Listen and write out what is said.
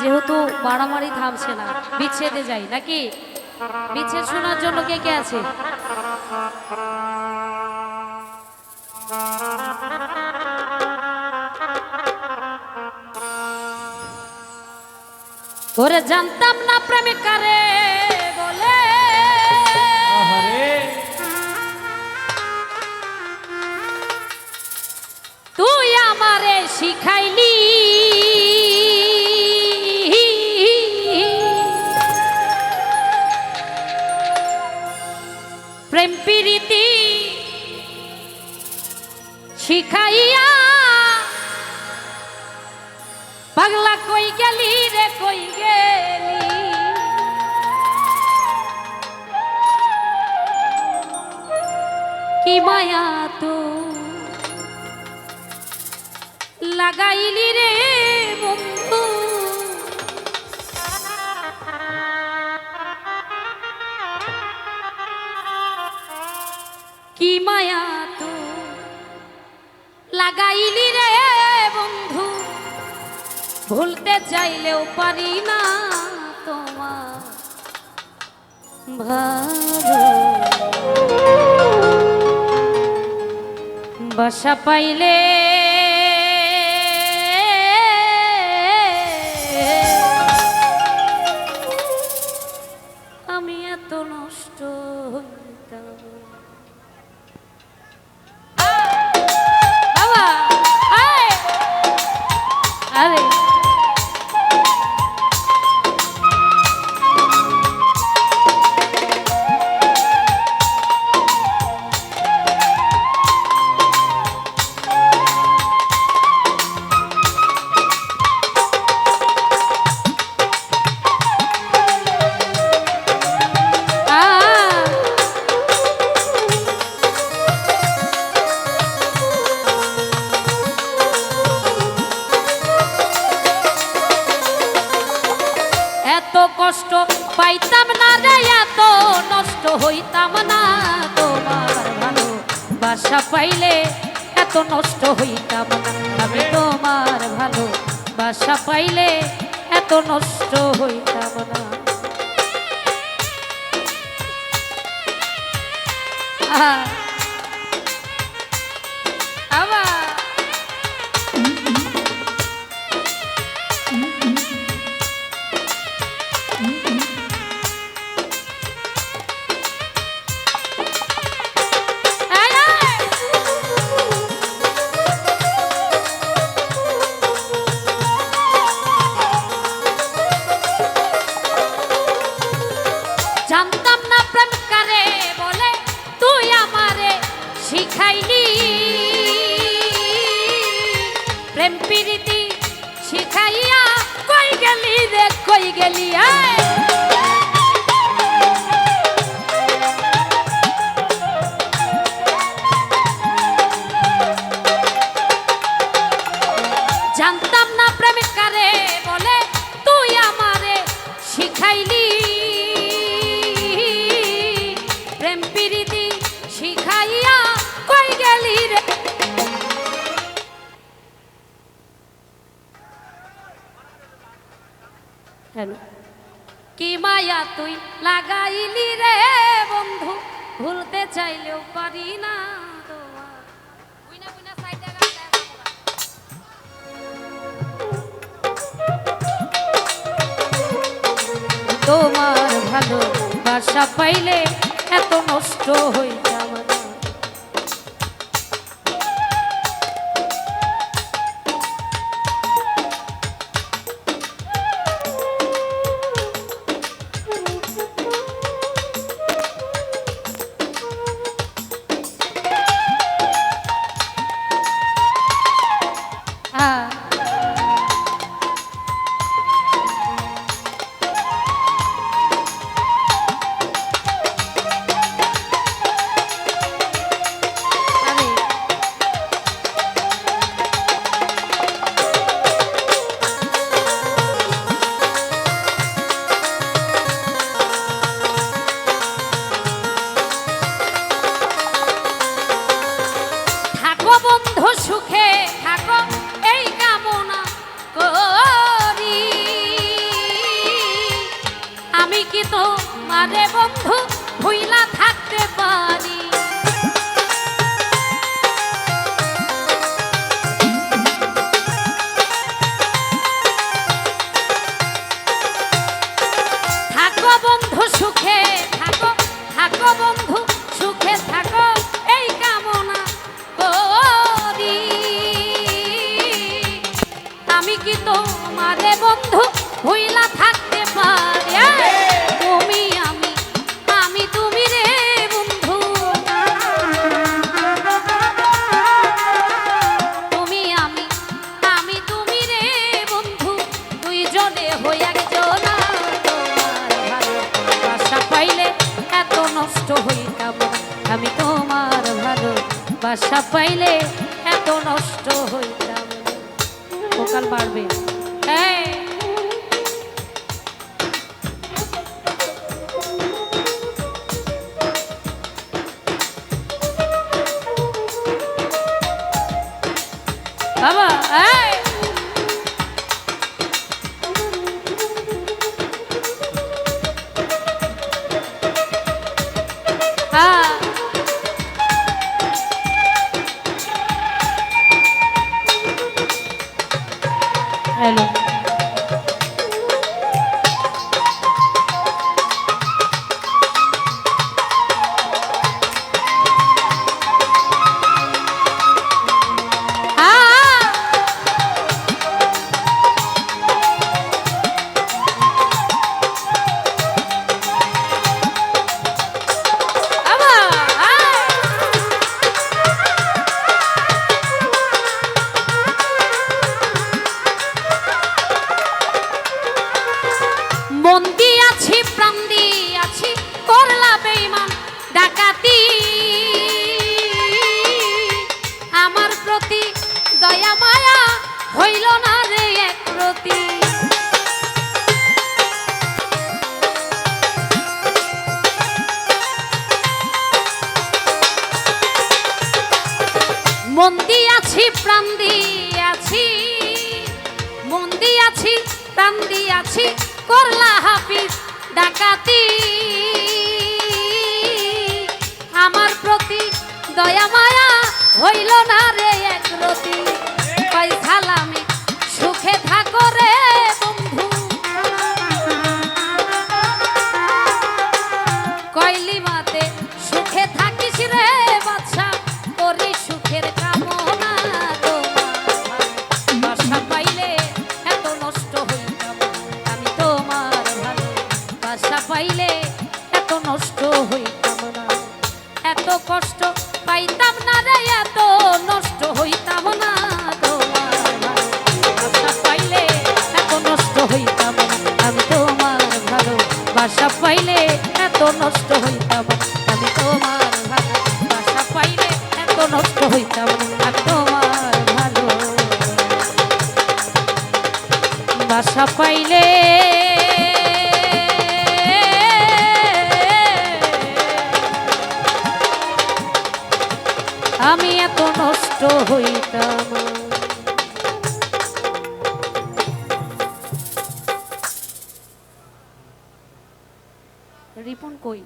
যেহেতু মারামারি থামছে না, বিচ্ছেদে যাই নাকি? বিচ্ছেদ শোনার জন্য কে কে আছে? ওরে জানতাম না প্রেমিকারে বলে, তুই আমারে শিখাইলি প্রেম প্রীতি শিখাইয়া। পাগলা কই গেলি রে কই গেলি, কি মায়া তো লাগাইলি রে বন্ধু, কি মায়া তো লাগাইলি রে বন্ধু। ভুলতে চাইলেও পারি না তোমার ভালো, বাসা পাইলে আমি এত নষ্ট হইতাম। বাবা আরে এত কষ্ট পাইতাম না রে, এত নষ্ট হইতাম না তোমার ভালো বাসা পাইলে, এত নষ্ট হইতাম না আমি তোমার ভালো বাসা পাইলে, এত নষ্ট হইতাম না। আবার জানতাম না প্রেম কারে বলে, তুই আমারে শিখাইলি প্রেম প্রীতি শিখাইয়া। কই গেলি রে কই গেলি, জানতাম না প্রেম কারে বলে, তুই আমারে শিখাইলি প্রেম প্রীতি শিখাইয়া। কই গেলি রে কি মায়া তুই লাগাইলি রে বন্ধু, ভুলতে চাইলেও পারি না তোমার ভালো বাসা পাইলে, এত নষ্ট হইতাম না। কি তোমারে বন্ধু ভুইলা থাকতে পারি? তুমি আমি, আমি তুমি রে বন্ধু, তুমি আমি, আমি তুমি রে বন্ধু, দুইজনে হই একজন। তোমার ভালোবাসা পাইলে এত নষ্ট হইতাম না, আমি তোমার ভালোবাসা পাইলে এত নষ্ট হইতাম না। ভোকাল বাড়বে। এই বাবা, এই হ্যালো। মন দিয়াছি প্রাণ দিয়াছি করলা বেঈমান ডাকাতি, আমার প্রতি দয়া মায়া হইল না রে এক প্রতি। মন দিয়াছি প্রাণ দিয়াছি, মন দিয়াছি প্রাণ দিয়াছি করলা হাফিজ ডাকাতি, আমার প্রতি দয়া মায়া হইল না রে এক রতি। কই সালামি সুখে থাকো রে বন্ধু, কইলি মাতে সুখে থাকিস রে বাচ্চা, করি সুখের কামনা। তোমার ভালোবাসা পাইলে এত নষ্ট হইতাম, আমি তোমার ভালোবাসা পাইলে এত নষ্ট হইতাম না, এত কষ্ট পাইতাম না রে, এত নষ্ট হইতাম না। তোমার ভালোবাসা পাইলে এত নষ্ট হইতাম না, আমি তোমার ভালোবাসা পাইলে এত নষ্ট হইতাম না, আমি তোমার ভালোবাসা পাইলে এত নষ্ট হইতাম না, আমি তোমার ভালোবাসা পাইলে আমি এত নষ্ট হইতাম। রিপন কই?